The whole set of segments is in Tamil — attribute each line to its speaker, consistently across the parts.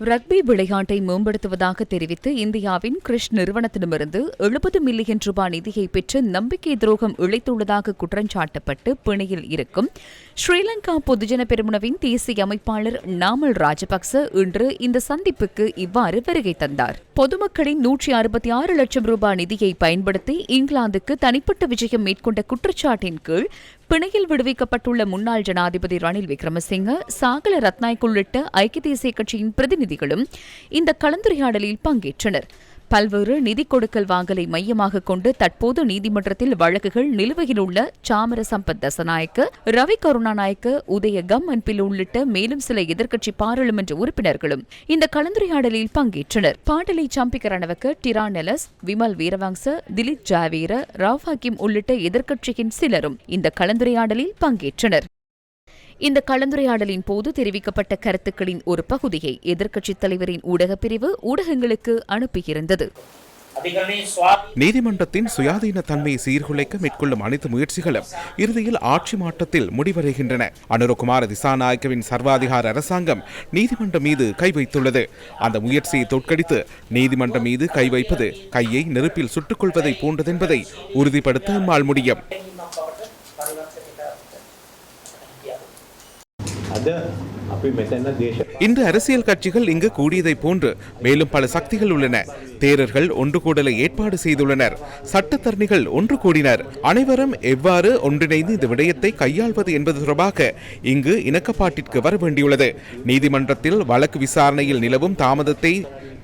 Speaker 1: ரக்பி விளையாட்டை மேம்படுத்துவதாக தெரிவித்து இந்தியாவின் கிரிஷ் நிறுவனத்திடமிருந்து 70 மில்லியன் ரூபாய் நிதியை பெற்று நம்பிக்கை துரோகம் இழைத்துள்ளதாக குற்றஞ்சாட்டப்பட்டு பிணையில் இருக்கும் ஸ்ரீலங்கா பொதுஜன பெரமுனவின் தேசிய அமைப்பாளர் நாமல் ராஜபக்ச இன்று இந்த சந்திப்புக்கு இவ்வாறு வருகை தந்தார். பொதுமக்களின் 166 லட்சம் ரூபாய் நிதியை பயன்படுத்தி இங்கிலாந்துக்கு தனிப்பட்ட விஜயம் மேற்கொண்ட குற்றச்சாட்டின் கீழ் பிணையில் விடுவிக்கப்பட்டுள்ள முன்னாள் ஜனாதிபதி ரணில் விக்ரமசிங்க, சாகல ரத்நாயக் உள்ளிட்ட ஐக்கிய தேசிய கட்சியின் பிரதிநிதிகளும் இந்த கலந்துரையாடலில் பங்கேற்றனர். பல்வேறு நிதி கொடுக்கல் வாங்கலை மையமாக கொண்டு தற்போது நீதிமன்றத்தில் வழக்குகள் நிலுவையில் உள்ள சாமர சம்பத் தசநாயக்க, ரவி கருணாநாயக்க, உதய கம்மன்பில் உள்ளிட்ட மேலும் சில எதிர்க்கட்சி பாராளுமன்ற உறுப்பினர்களும் இந்த கலந்துரையாடலில் பங்கேற்றனர். பாடலி சம்பிக்க ரணவக்க, டிரா நெலஸ், விமல் வீரவங்ச, திலீப் ஜாவீர, ராவ் ஹக்கீம் உள்ளிட்ட எதிர்க்கட்சியின் சிலரும் இந்த கலந்துரையாடலில் பங்கேற்றனர். இந்த கலந்துரையாடலின் போது தெரிவிக்கப்பட்ட கருத்துக்களின் ஒரு பகுதியை எதிர்க்கட்சித் தலைவரின் ஊடகப் பிரிவு ஊடகங்களுக்கு அனுப்பியிருந்தது.
Speaker 2: நீதிமன்றத்தின் சுயாதீன தன்மையை சீர்குலைக்க மேற்கொள்ளும் அனைத்து முயற்சிகளும் இறுதியில் ஆட்சி மாற்றத்தில் முடிவடைகின்றன. அனுரகுமார திசாநாயக்கவின் சர்வாதிகார அரசாங்கம் நீதிமன்றம் மீது கை வைத்துள்ளது. அந்த முயற்சியை தோற்கடித்து நீதிமன்றம் மீது கை வைப்பது கையை நெருப்பில் சுட்டுக் கொள்வதை போன்றதென்பதை உறுதிப்படுத்த எம்மால் முடியும். இன்று அரசியல் கட்சிகள் இங்கு கூடியதை போன்று மேலும் பல சக்திகள் உள்ளன. தேரர்கள் ஒன்று கூடலை ஏற்பாடு செய்துள்ளனர். சட்டத்தரணிகள் ஒன்று கூடினர். அனைவரும் எவ்வாறு ஒன்றிணைந்து இந்த விடயத்தை கையாள்வது என்பது தொடர்பாக இங்கு இணக்கப்பாட்டிற்கு வர வேண்டியுள்ளது. நீதிமன்றத்தில் வழக்கு விசாரணையில் நிலவும் தாமதத்தை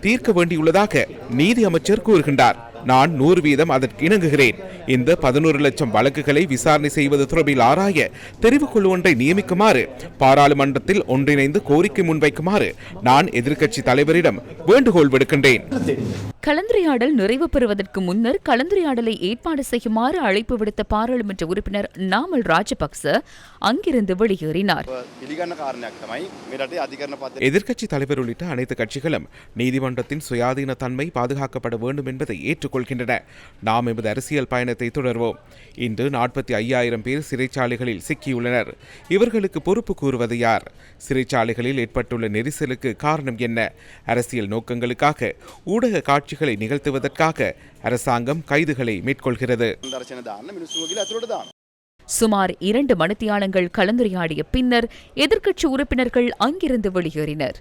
Speaker 2: தீர்க்க வேண்டியுள்ளதாக நீதி அமைச்சர் கூறுகின்றார். நான் 100% அதற்கு இணங்குகிறேன். இந்த 11 லட்சம் வழக்குகளை விசாரணை செய்வது தொடர்பில் ஆராய தெரிவுக்குழு ஒன்றை நியமிக்குமாறு பாராளுமன்றத்தில் ஒன்றிணைந்து கோரிக்கை முன்வைக்குமாறு நான் எதிர்க்கட்சி தலைவரிடம் வேண்டுகோள் விடுக்கின்றேன்.
Speaker 1: கலந்துரையாடல் நிறைவு பெறுவதற்கு முன்னர் கலந்துரையாடலை ஏற்பாடு செய்யுமாறு அழைப்பு விடுத்த பாராளுமன்ற உறுப்பினர் நாமல் ராஜபக்ச அங்கிருந்து வெளியேறினார். எதிர்க்கட்சி தலைவர் உள்ளிட்ட அனைத்து கட்சிகளும் நீதிமன்றத்தின் சுயாதீன தன்மை பாதுகாக்கப்பட வேண்டும் என்பதை ஏற்றுக்கொள்கின்றன. நாம் எமது அரசியல் பயணத்தை தொடர்வோம். இன்று 45,000 பேர் சிறைச்சாலைகளில் சிக்கியுள்ளனர். இவர்களுக்கு பொறுப்பு கூறுவது யார்? சிறைச்சாலைகளில் ஏற்பட்டுள்ள நெரிசலுக்கு காரணம் என்ன? அரசியல் நோக்கங்களுக்காக ஊடக காட்சிகளை நிகழ்த்துவதற்காக அரசாங்கம் கைதுகளை மேற்கொள்கிறது. சுமார் 2 மணித்தியாலங்கள் கலந்துரையாடிய பின்னர் எதிர்க்கட்சி உறுப்பினர்கள் அங்கிருந்து வெளியேறினர்.